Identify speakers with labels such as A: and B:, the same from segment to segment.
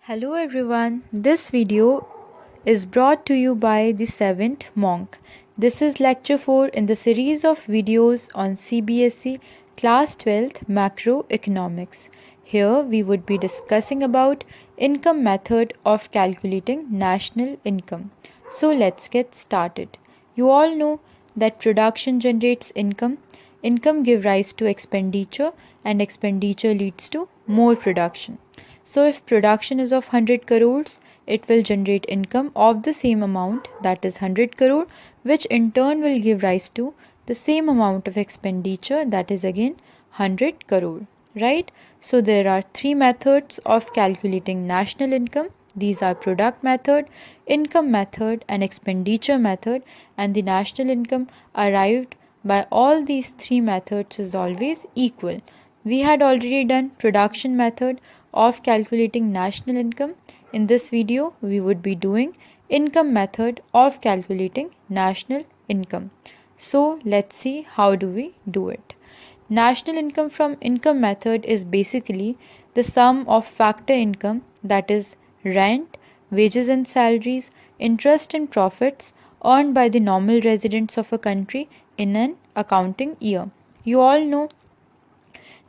A: Hello everyone, this video is brought to you by the 7th Monk. This is lecture 4 in the series of videos on CBSE class 12th macroeconomics. Here we would be discussing about income method of calculating national income. So let's get started. You all know that production generates income, income gives rise to expenditure and expenditure leads to more production. So if production is of 100 crores, it will generate income of the same amount, that is 100 crore, which in turn will give rise to the same amount of expenditure, that is again 100 crore, right? So there are three methods of calculating national income. These are product method, income method and expenditure method, and the national income arrived by all these three methods is always equal. We had already done production method of calculating national income. In this video, we would be doing income method of calculating national income. So let's see how do we do it. National income from income method is basically the sum of factor income, that is rent, wages and salaries, interest and profits earned by the normal residents of a country in an accounting year. You all know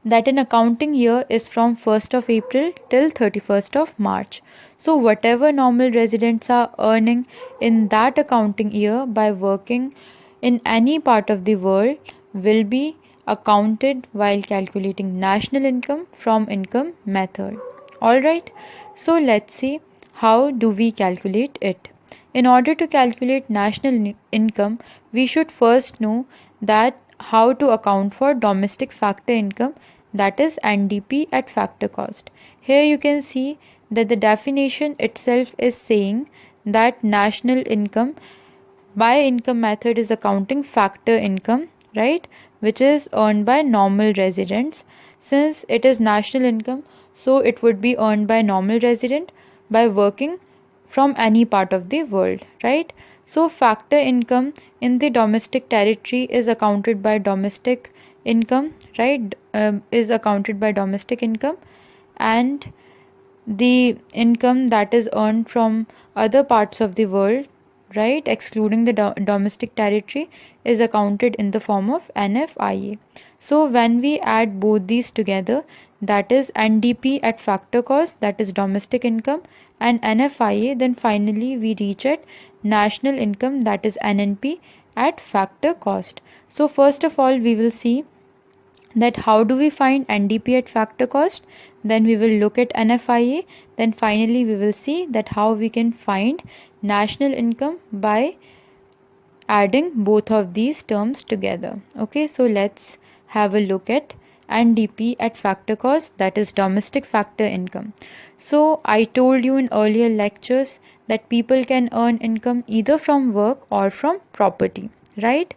A: that an accounting year is from 1st of April till 31st of March. So whatever normal residents are earning in that accounting year by working in any part of the world will be accounted while calculating national income from income method. Alright, so let's see how do we calculate it. In order to calculate national income, we should first know that how to account for domestic factor income, that is NDP at factor cost. Here you can see that the definition itself is saying that national income by income method is accounting factor income, right, which is earned by normal residents. Since it is national income, so it would be earned by normal resident by working from any part of the world, right? So factor income in the domestic territory is accounted by domestic income, right, is accounted by domestic income, and the income that is earned from other parts of the world, right, excluding the domestic territory, is accounted in the form of NFIA. So when we add both these together, that is NDP at factor cost, that is domestic income, and NFIA, then finally we reach at national income, that is NNP at factor cost. So first of all we will see that how do we find NDP at factor cost, then we will look at NFIA, then finally we will see that how we can find national income by adding both of these terms together. Okay, so let's have a look at NDP at factor cost, that is domestic factor income. So I told you in earlier lectures that people can earn income either from work or from property, right?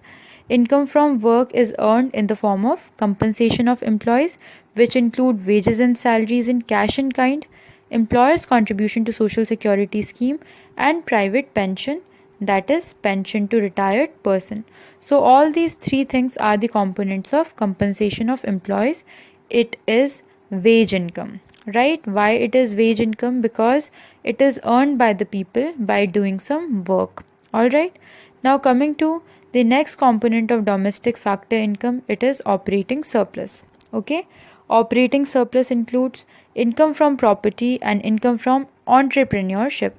A: Income from work is earned in the form of compensation of employees, which include wages and salaries in cash and kind, employers' contribution to social security scheme, and private pension, that is pension to retired person. So all these three things are the components of compensation of employees. It is wage income, right? Why it is wage income? Because it is earned by the people by doing some work. Alright, now coming to the next component of domestic factor income, it is operating surplus. Okay, operating surplus includes income from property and income from entrepreneurship.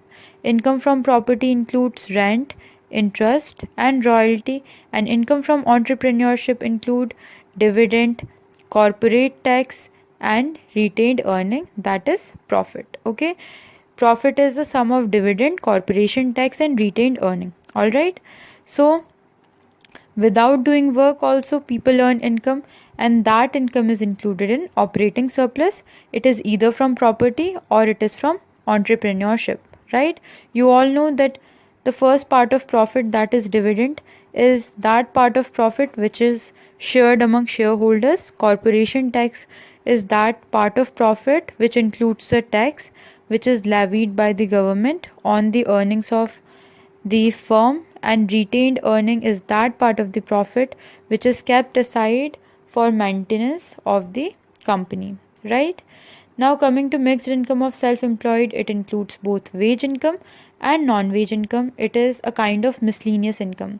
A: Income from property includes rent, interest and royalty, and income from entrepreneurship include dividend, corporate tax and retained earning, that is profit. Okay, profit is the sum of dividend, corporation tax and retained earning. Alright, so without doing work also people earn income, and that income is included in operating surplus. It is either from property or it is from entrepreneurship, right? You all know that the first part of profit, that is dividend, is that part of profit which is shared among shareholders. Corporation tax is that part of profit which includes the tax which is levied by the government on the earnings of the firm, and retained earning is that part of the profit which is kept aside for maintenance of the company, right? Now coming to mixed income of self-employed, it includes both wage income and non-wage income. It is a kind of miscellaneous income,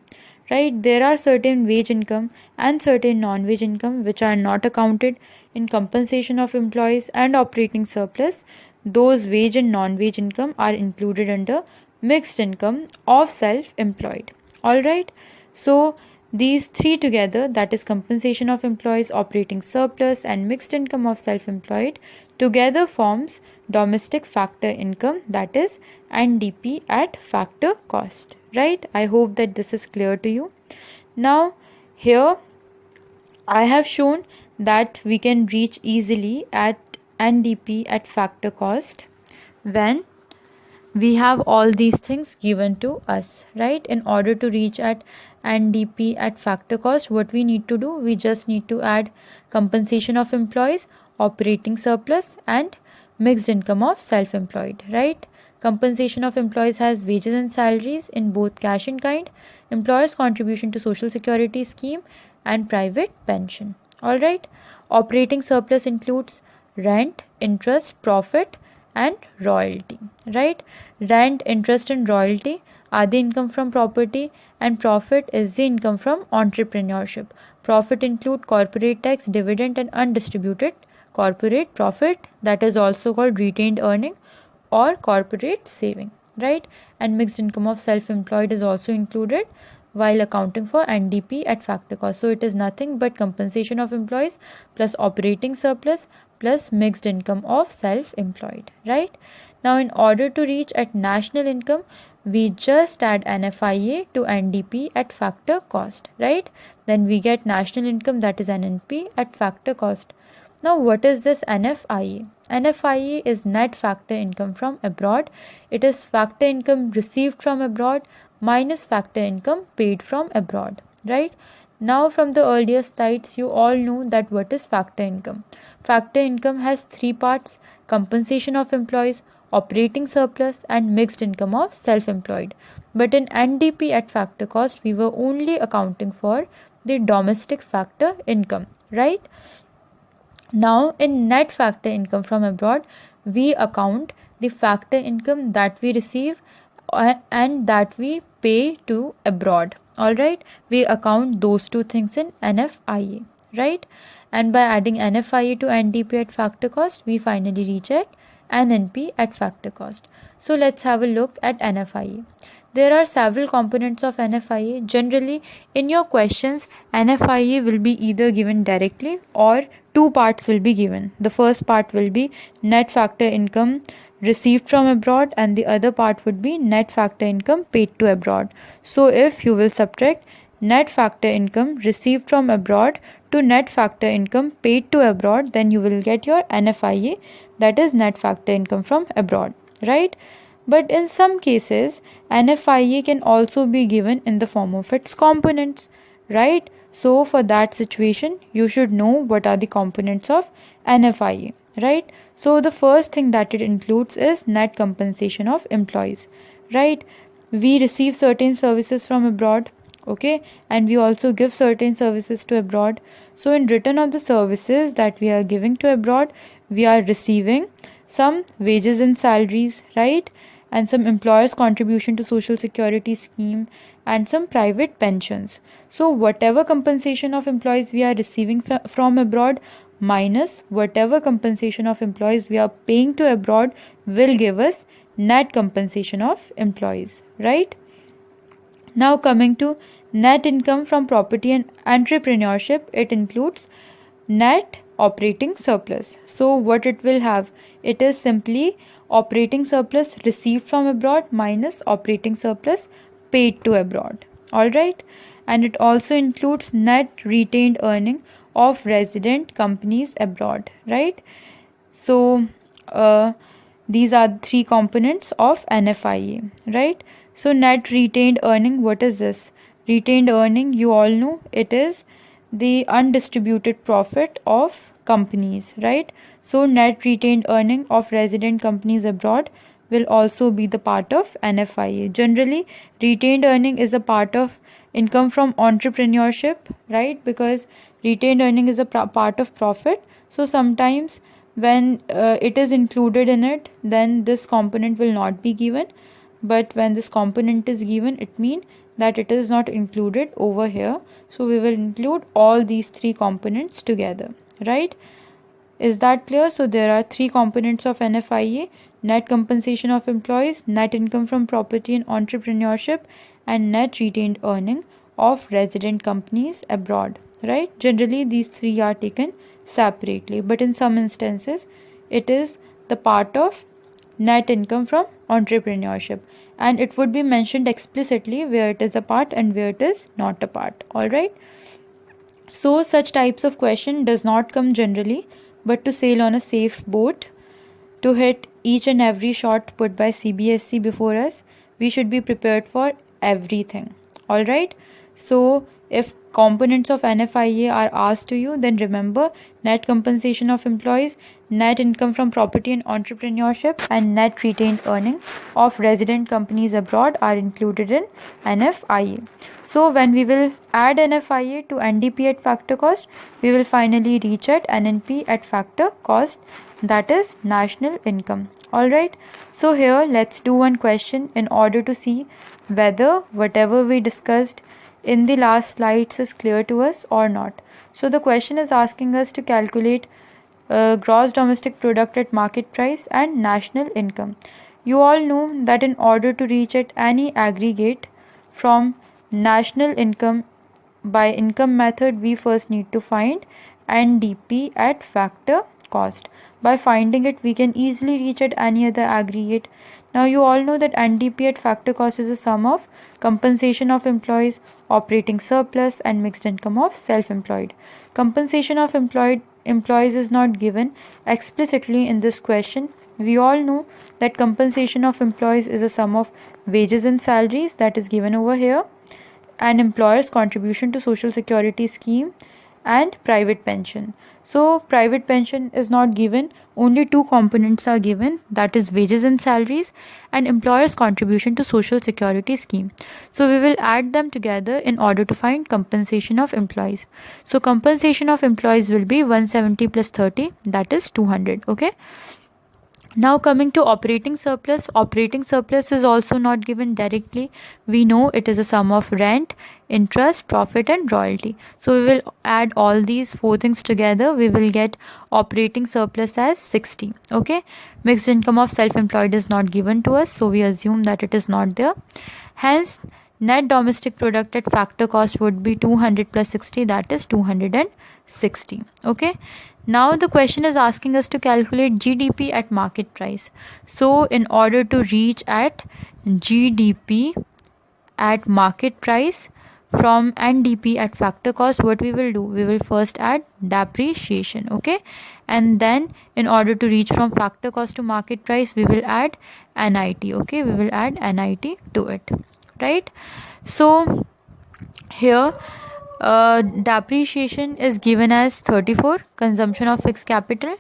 A: right? There are certain wage income and certain non-wage income which are not accounted in compensation of employees and operating surplus. Those wage and non-wage income are included under mixed income of self-employed. All right. So these three together, that is compensation of employees, operating surplus, and mixed income of self-employed, together forms domestic factor income, that is NDP at factor cost. Right? I hope that this is clear to you. Now here I have shown that we can reach easily at NDP at factor cost when we have all these things given to us, right? In order to reach at NDP at factor cost, what we need to do, we just need to add compensation of employees, operating surplus, and mixed income of self-employed, right? Compensation of employees has wages and salaries in both cash and kind, employers' contribution to social security scheme, and private pension. All right. Operating surplus includes rent, interest, profit, and royalty, right? Rent, interest, and royalty are the income from property, and profit is the income from entrepreneurship. Profit include corporate tax, dividend, and undistributed corporate profit, that is also called retained earning or corporate saving, right? And mixed income of self-employed is also included while accounting for NDP at factor cost. So it is nothing but compensation of employees plus operating surplus plus mixed income of self-employed, right? Now in order to reach at national income, we just add NFIA to NDP at factor cost, right? Then we get national income, that is NNP at factor cost. Now what is this NFIA? NFIA is net factor income from abroad. It is factor income received from abroad minus factor income paid from abroad, right? Now from the earlier slides, you all know that what is factor income. Factor income has three parts: compensation of employees, operating surplus, and mixed income of self-employed. But in NDP at factor cost, we were only accounting for the domestic factor income, right? Now in net factor income from abroad, we account the factor income that we receive and that we pay to abroad. All right, we account those two things in NFIA, right? And by adding NFIA to NDP at factor cost, we finally reach at NNP at factor cost. So let's have a look at NFIA. There are several components of NFIA. Generally, in your questions, NFIA will be either given directly or two parts will be given. The first part will be net factor income received from abroad, and the other part would be net factor income paid to abroad. So if you will subtract net factor income received from abroad to net factor income paid to abroad, then you will get your NFIA, that is net factor income from abroad, right? But in some cases, NFIA can also be given in the form of its components, right? So for that situation, you should know what are the components of NFIA, right? So the first thing that it includes is net compensation of employees, right? We receive certain services from abroad, okay, and we also give certain services to abroad. So in return of the services that we are giving to abroad, we are receiving some wages and salaries, right? And some employers' contribution to social security scheme and some private pensions. So whatever compensation of employees we are receiving from abroad minus whatever compensation of employees we are paying to abroad will give us net compensation of employees, right? Now coming to net income from property and entrepreneurship, it includes net operating surplus. So what it will have, it is simply operating surplus received from abroad minus operating surplus paid to abroad, all right? And it also includes net retained earning of resident companies abroad, right? So these are the three components of NFIA, right? So net retained earning, what is this? Retained earning, you all know, it is the undistributed profit of companies, right? So net retained earning of resident companies abroad will also be the part of NFIA. Generally, retained earning is a part of income from entrepreneurship, right? Because retained earning is a part of profit. So sometimes when it is included in it, then this component will not be given, but when this component is given, it means that it is not included over here. So we will include all these three components together, right? Is that clear? So there are three components of NFIA: net compensation of employees, net income from property and entrepreneurship, and net retained earning of resident companies abroad, right? Generally these three are taken separately, but in some instances it is the part of net income from entrepreneurship, and it would be mentioned explicitly where it is a part and where it is not a part. All right, so such types of question does not come generally, but to sail on a safe boat, to hit each and every shot put by CBSE before us, we should be prepared for everything. All right, so if components of NFIA are asked to you, then remember net compensation of employees, net income from property and entrepreneurship, and net retained earning of resident companies abroad are included in NFIA. So when we will add NFIA to NDP at factor cost, we will finally reach at NNP at factor cost, that is national income. Alright, so here let's do one question in order to see whether whatever we discussed in the last slides is clear to us or not. So the question is asking us to calculate gross domestic product at market price and national income. You all know that in order to reach at any aggregate from national income by income method, we first need to find NDP at factor cost. By finding it, we can easily reach at any other aggregate. Now you all know that NDP at factor cost is a sum of compensation of employees, operating surplus, and mixed income of self-employed. Compensation of employees is not given explicitly in this question. We all know that compensation of employees is a sum of wages and salaries, that is given over here, and employer's contribution to social security scheme and private pension. So private pension is not given, only two components are given, that is wages and salaries and employer's contribution to social security scheme. So we will add them together in order to find compensation of employees. So compensation of employees will be 170 plus 30, that is 200. Okay. Now coming to operating surplus is also not given directly. We know it is a sum of rent, interest, profit and royalty. So we will add all these four things together. We will get operating surplus as 60. Okay. Mixed income of self-employed is not given to us, so we assume that it is not there. Hence net domestic product at factor cost would be 200 plus 60, that is 260. Okay. Now the question is asking us to calculate GDP at market price. So in order to reach at GDP at market price from NDP at factor cost, what we will do? We will first add depreciation. Okay. And then in order to reach from factor cost to market price, we will add NIT. Okay. We will add NIT to it. Right. So here depreciation is given as 34, consumption of fixed capital,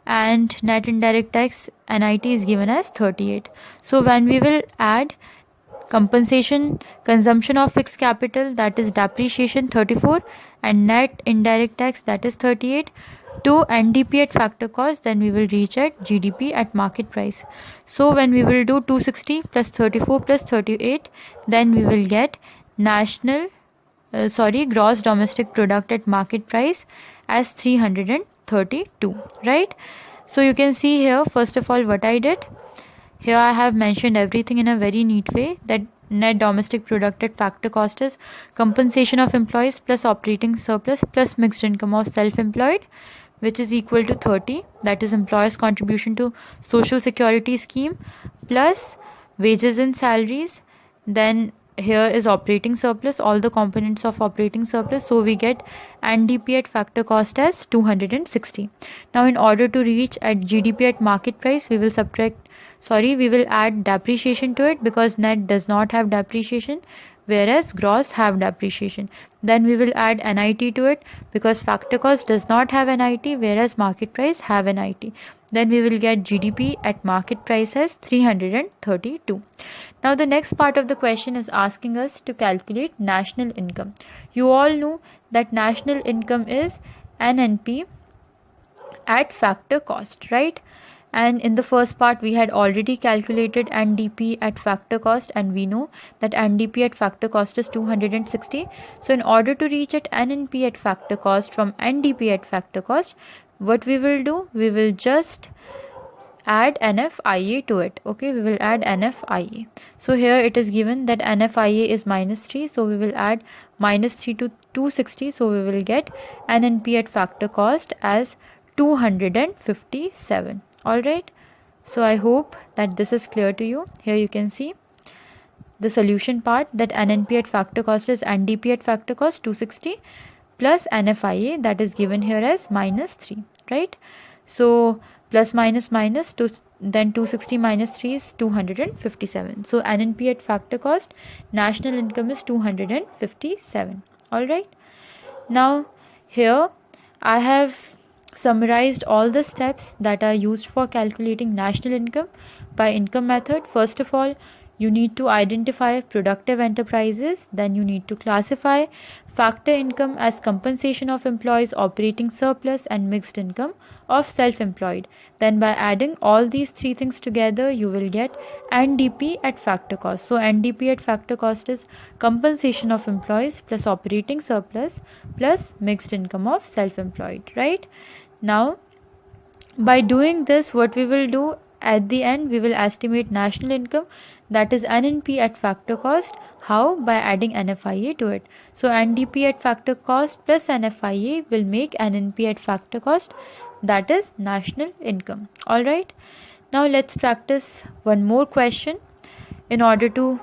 A: and net indirect tax NIT is given as 38. So when we will add compensation, consumption of fixed capital, that is depreciation 34, and net indirect tax, that is 38, to NDP at factor cost, then we will reach at GDP at market price. So when we will do 260 plus 34 plus 38, then we will get gross domestic product at market price as 332, right? So you can see here, first of all, what I did here, I have mentioned everything in a very neat way, that net domestic product at factor cost is compensation of employees plus operating surplus plus mixed income of self-employed, which is equal to 30, that is employer's contribution to social security scheme plus wages and salaries. Then here is operating surplus, all the components of operating surplus. So we get NDP at factor cost as 260. Now in order to reach at GDP at market price, we will add depreciation to it, because net does not have depreciation whereas gross have depreciation. Then we will add NIT to it, because factor cost does not have NIT whereas market price have NIT. Then we will get GDP at market price as 332. Now the next part of the question is asking us to calculate national income. You all know that national income is NNP at factor cost, right? And in the first part we had already calculated NDP at factor cost, and we know that NDP at factor cost is 260. So in order to reach at NNP at factor cost from NDP at factor cost, what we will do, we will just add NFIA to it. Okay, we will add NFIA. So here it is given that NFIA is -3, so we will add -3 to 260, so we will get NNP at factor cost as 257. Alright, so I hope that this is clear to you. Here you can see the solution part, that NNP at factor cost is NDP at factor cost 260 plus NFIA, that is given here as -3, right? So plus minus minus to, then 260 minus 3 is 257. So NNP at factor cost, national income is 257. Alright, now here I have summarized all the steps that are used for calculating national income by income method. First of all, you need to identify productive enterprises, then you need to classify factor income as compensation of employees, operating surplus, and mixed income of self-employed. Then by adding all these three things together, you will get NDP at factor cost. So NDP at factor cost is compensation of employees plus operating surplus plus mixed income of self-employed, right? Now by doing this, what we will do at the end, we will estimate national income, that is NNP at factor cost. How? By adding NFIA to it. So NDP at factor cost plus NFIA will make NNP at factor cost, that is national income. Alright, now let's practice one more question in order to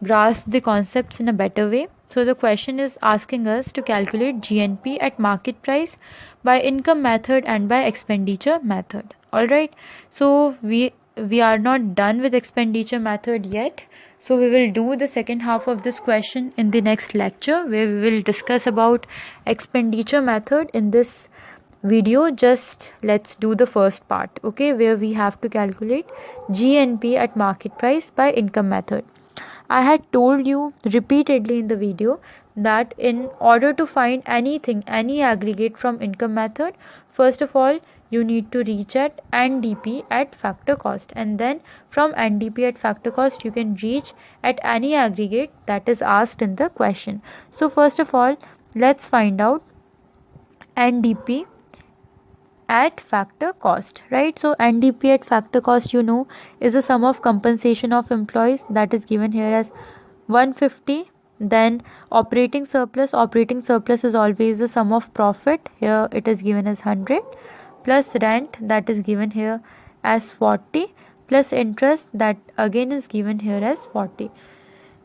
A: grasp the concepts in a better way. So the question is asking us to calculate GNP at market price by income method and by expenditure method. Alright, so we are not done with expenditure method yet. So we will do the second half of this question in the next lecture, where we will discuss about expenditure method. In this video, just let's do the first part, okay, where we have to calculate GNP at market price by income method. I had told you repeatedly in the video that in order to find anything, any aggregate from income method, first of all you need to reach at NDP at factor cost, and then from NDP at factor cost you can reach at any aggregate that is asked in the question. So first of all, let's find out NDP at factor cost, right? So NDP at factor cost, you know, is the sum of compensation of employees, that is given here as 150. Then operating surplus is always the sum of profit, here it is given as 100, plus rent, that is given here as 40, plus interest, that again is given here as 40.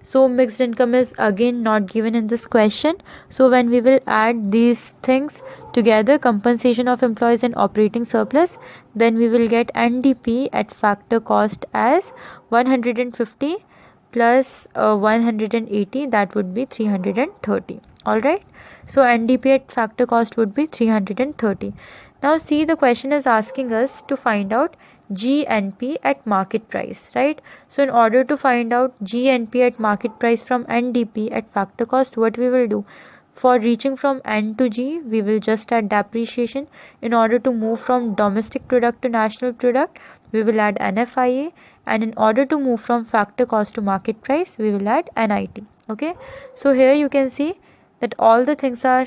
A: So mixed income is again not given in this question. So when we will add these things together, compensation of employees and operating surplus, then we will get NDP at factor cost as 150 plus 180, that would be 330. Alright, so NDP at factor cost would be 330. Now see, the question is asking us to find out GNP at market price, right? So in order to find out GNP at market price from NDP at factor cost, what we will do, for reaching from N to G, we will just add depreciation. In order to move from domestic product to national product, we will add NFIA, and in order to move from factor cost to market price, we will add NIT. Okay, so here you can see that all the things are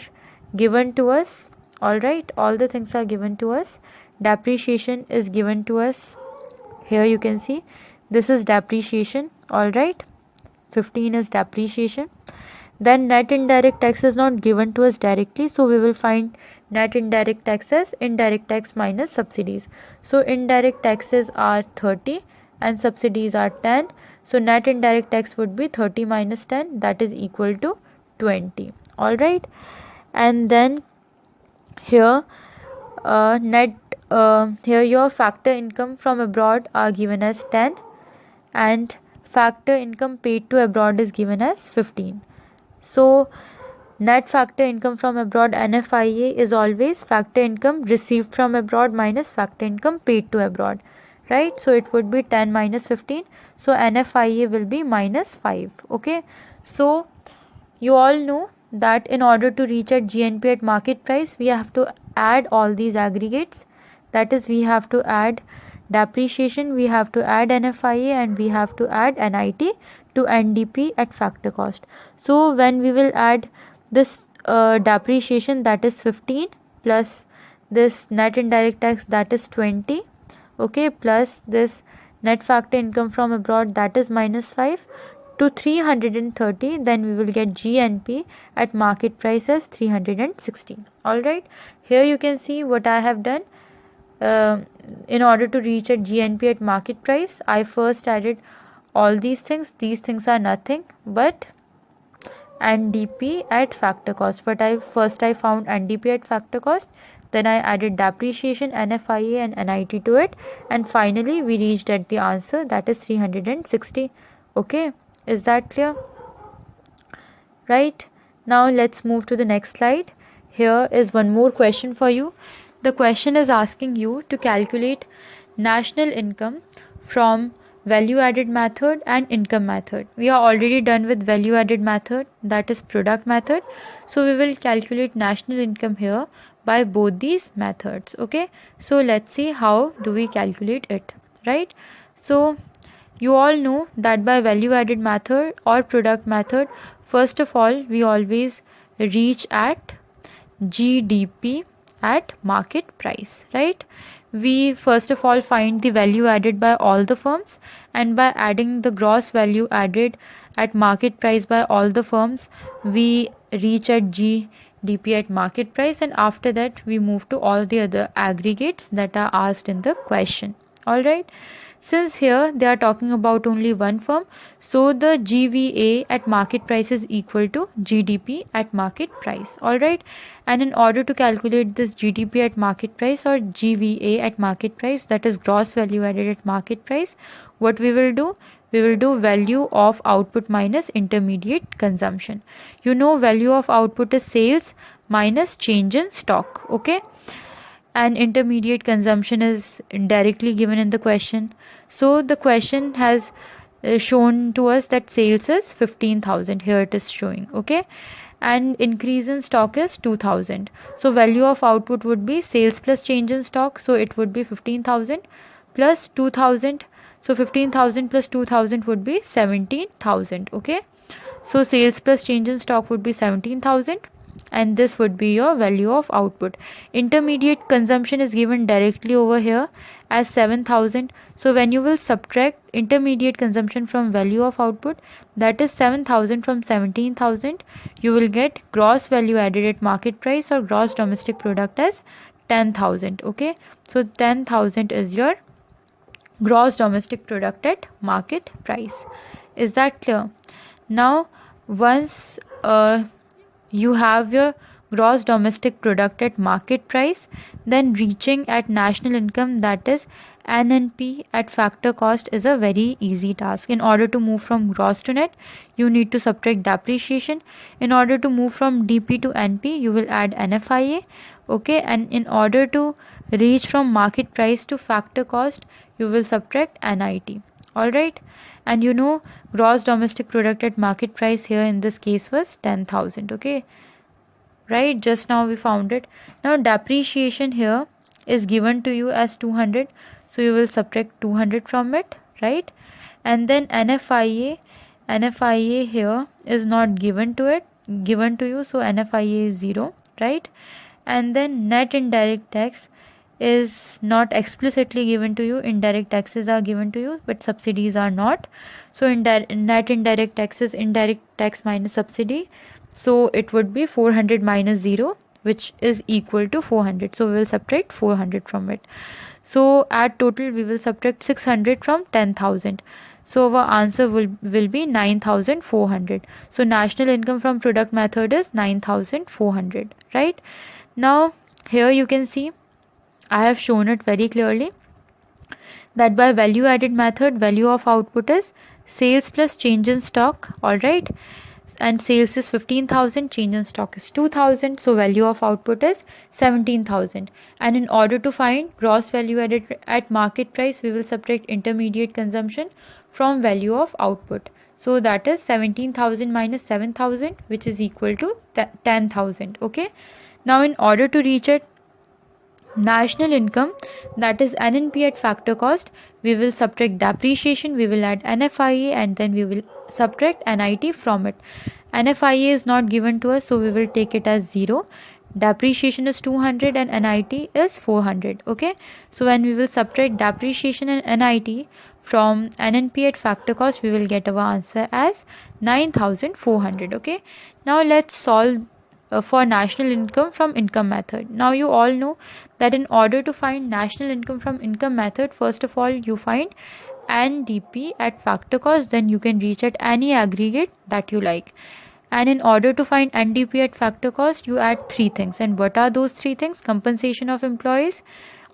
A: given to us. Alright, all the things are given to us. Depreciation is given to us. Here you can see this is depreciation. Alright, 15 is depreciation. Then net indirect tax is not given to us directly, so we will find net indirect tax as indirect tax minus subsidies. So indirect taxes are 30 and subsidies are 10. So net indirect tax would be 30 minus 10, that is equal to 20. Alright, and then here here your factor income from abroad are given as 10 and factor income paid to abroad is given as 15. So net factor income from abroad, NFIA, is always factor income received from abroad minus factor income paid to abroad, right? So it would be 10 minus 15, so NFIA will be minus 5. Okay, so you all know that in order to reach at GNP at market price, we have to add all these aggregates. that is we have to add depreciation, we have to add NFIA, and we have to add NIT to NDP at factor cost. So when we will add this depreciation, that is 15, plus this net indirect tax, that is 20, okay, plus this net factor income from abroad, that is -5, to 330, then we will get GNP at market price as 316. Alright, here you can see what I have done. In order to reach at GNP at market price, I first added all these things. These things are nothing but NDP at factor cost. But first I found NDP at factor cost, then I added depreciation, NFIA and NIT to it, and finally we reached at the answer, that is 360. Okay, is that clear? Right, now let's move to the next slide. Here is one more question for you. The question is asking you to calculate national income from value added method and income method. We are already done with value added method, that is product method. So we will calculate national income here by both these methods. Okay, so let's see how do we calculate it, right? So you all know that by value added method or product method, first of all we always reach at GDP at market price, right? We first of all find the value added by all the firms, and by adding the gross value added at market price by all the firms, we reach at GDP at market price, and after that we move to all the other aggregates that are asked in the question. Alright, since here they are talking about only one firm, so the GVA at market price is equal to GDP at market price. Alright, and in order to calculate this GDP at market price or GVA at market price, that is gross value added at market price, what we will do? We will do value of output minus intermediate consumption. You know, value of output is sales minus change in stock. Okay, and intermediate consumption is directly given in the question. So the question has shown to us that sales is 15,000, here it is showing. Okay, and increase in stock is 2,000. So value of output would be sales plus change in stock, so it would be 15,000 plus 2,000. So 15,000 plus 2,000 would be 17,000. Okay, so sales plus change in stock would be 17,000, and this would be your value of output. Intermediate consumption is given directly over here as 7,000. So when you will subtract intermediate consumption from value of output, that is 7,000 from 17,000, you will get gross value added at market price or gross domestic product as 10,000. Okay, so 10,000 is your gross domestic product at market price. Is that clear? Now once you have your gross domestic product at market price, then reaching at national income, that is NNP at factor cost, is a very easy task. In order to move from gross to net, you need to subtract depreciation. In order to move from DP to NP, you will add NFIA. Okay, and in order to reach from market price to factor cost, you will subtract NIT. Alright, and you know gross domestic product at market price here in this case was 10,000. Okay, right, just now we found it. Now depreciation here is given to you as 200, so you will subtract 200 from it, right? And then NFIA here is not given to you, so NFIA is 0, right? And then net indirect tax is not explicitly given to you. Indirect taxes are given to you, but subsidies are not. So net indirect tax is indirect tax minus subsidy, so it would be 400 minus 0, which is equal to 400. So we will subtract 400 from it. So at total we will subtract 600 from 10,000. So our answer will be 9,400. So national income from product method is 9,400, right? Now here you can see I have shown it very clearly that by value added method, value of output is sales plus change in stock. Alright, and sales is 15,000, change in stock is 2,000, so value of output is 17,000. And in order to find gross value added at market price, we will subtract intermediate consumption from value of output. So that is 17,000 minus 7,000, which is equal to 10,000. Okay, now in order to reach it national income, that is NNP at factor cost, we will subtract depreciation, we will add NFIA, and then we will subtract NIT from it. NFIA is not given to us, so we will take it as 0. Depreciation is 200 and NIT is 400. Okay, so when we will subtract depreciation and NIT from NNP at factor cost, we will get our answer as 9400. Okay, now let's solve for national income from income method. Now you all know that in order to find national income from income method, first of all you find NDP at factor cost, then you can reach at any aggregate that you like. And in order to find NDP at factor cost, you add 3 things. And what are those 3 things? Compensation of employees,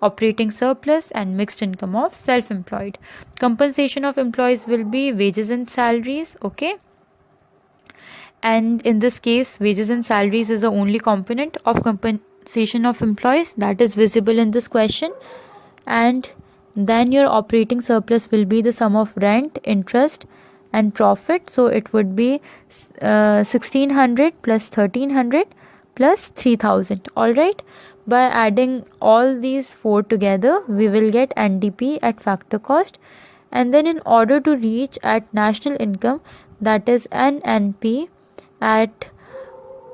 A: operating surplus, and mixed income of self-employed. Compensation of employees will be wages and salaries. Okay, and in this case wages and salaries is the only component of compensation of employees that is visible in this question. And then your operating surplus will be the sum of rent, interest and profit, so it would be 1600 plus 1300 plus 3000. all right, by adding all these 4 together we will get NDP at factor cost. And then in order to reach at national income, that is NNP at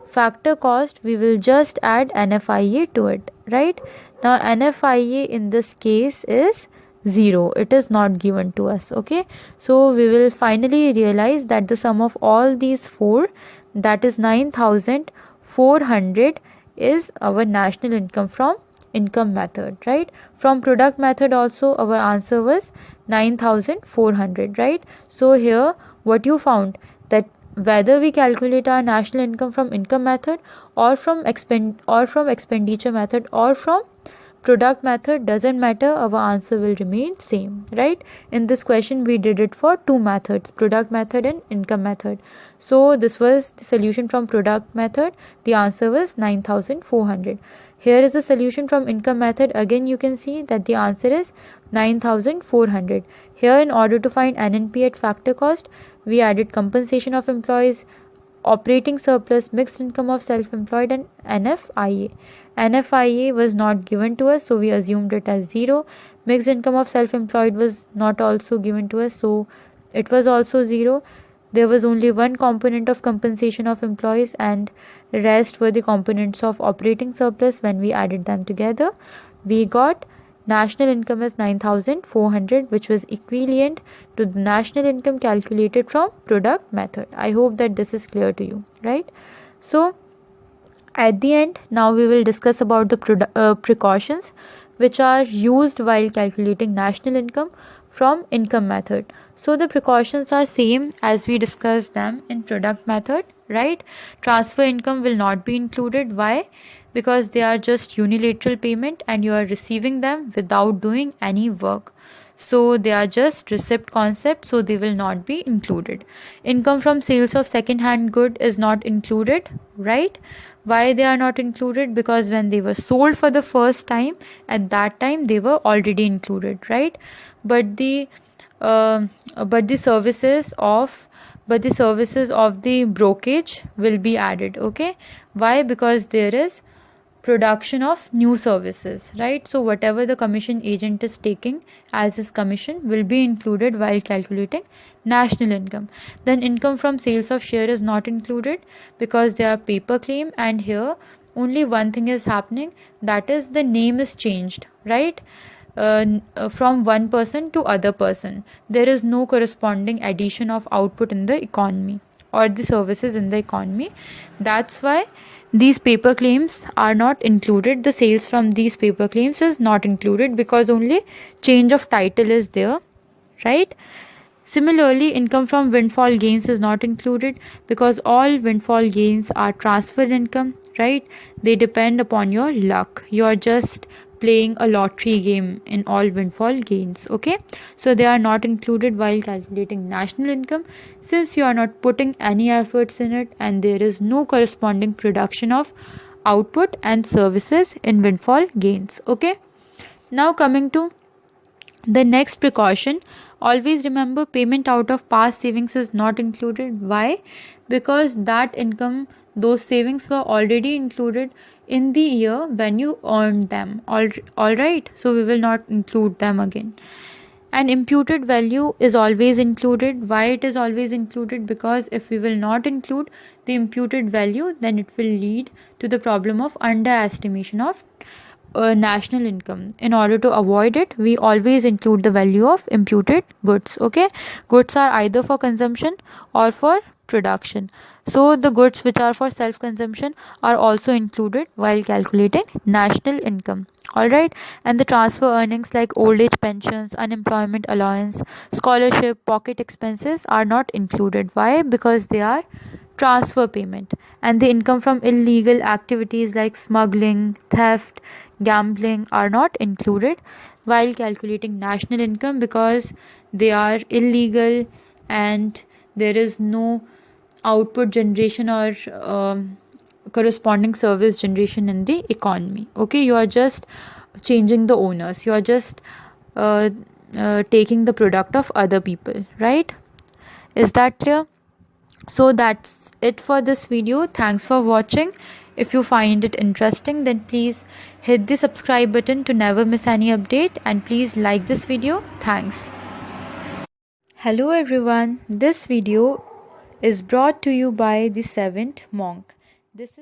A: factor cost, we will just add NFIA to it, right? Now NFIA in this case is 0, it is not given to us. Okay, so we will finally realize that the sum of all these 4, that is 9400, is our national income from income method, right? From product method also our answer was 9400, right? So here what you found, that whether we calculate our national income from income method or from expenditure method or from product method, doesn't matter, our answer will remain same, right? In this question we did it for 2 methods, product method and income method. So this was the solution from product method, the answer was 9400. Here is the solution from income method, again you can see that the answer is 9400. Here in order to find NNP at factor cost, we added compensation of employees, operating surplus, mixed income of self-employed and NFIA. NFIA was not given to us, so we assumed it as 0. Mixed income of self-employed was not also given to us, so it was also 0. There was only one component of compensation of employees and rest were the components of operating surplus. When we added them together, we got national income as 9400, which was equivalent to the national income calculated from product method. I hope that this is clear to you, right? So at the end, now we will discuss about the precautions which are used while calculating national income from income method. So the precautions are same as we discussed them in product method, right? Transfer income will not be included. Why? Because they are just unilateral payment and you are receiving them without doing any work. So they are just receipt concept, so they will not be included. Income from sales of second hand good is not included, right? Why they are not included? Because when they were sold for the first time, at that time they were already included, right? But the services of the brokerage will be added. Okay, why? Because there is production of new services, right? So whatever the commission agent is taking as his commission will be included while calculating national income. Then income from sales of share is not included because they are paper claim, and here only one thing is happening, that is the name is changed, right? From one person to other person. There is no corresponding addition of output in the economy or the services in the economy. That's why these paper claims are not included. The sales from these paper claims is not included because only change of title is there, right? Similarly, income from windfall gains is not included because all windfall gains are transfer income, right? They depend upon your luck. You are just playing a lottery game in all windfall gains. Okay, so they are not included while calculating national income since you are not putting any efforts in it and there is no corresponding production of output and services in windfall gains. Okay, now coming to the next precaution, always remember payment out of past savings is not included. Why? Because that income, those savings were already included in the year when you earned them. All right, so we will not include them again. And imputed value is always included. Why it is always included? Because if we will not include the imputed value, then it will lead to the problem of underestimation of national income. In order to avoid it, we always include the value of imputed goods. Okay, goods are either for consumption or for production. So the goods which are for self consumption are also included while calculating national income. All right, and the transfer earnings like old age pensions, unemployment allowance, scholarship, pocket expenses are not included. Why? Because they are transfer payment. And the income from illegal activities like smuggling, theft, gambling are not included while calculating national income, because they are illegal and there is no output generation or corresponding service generation in the economy. Okay, you are just changing the owners, you are just taking the product of other people, right? Is that clear? So that's it for this video. Thanks for watching. If you find it interesting, then please hit the subscribe button to never miss any update, and please like this video. Thanks. Hello everyone, this video is brought to you by the seventh monk. This is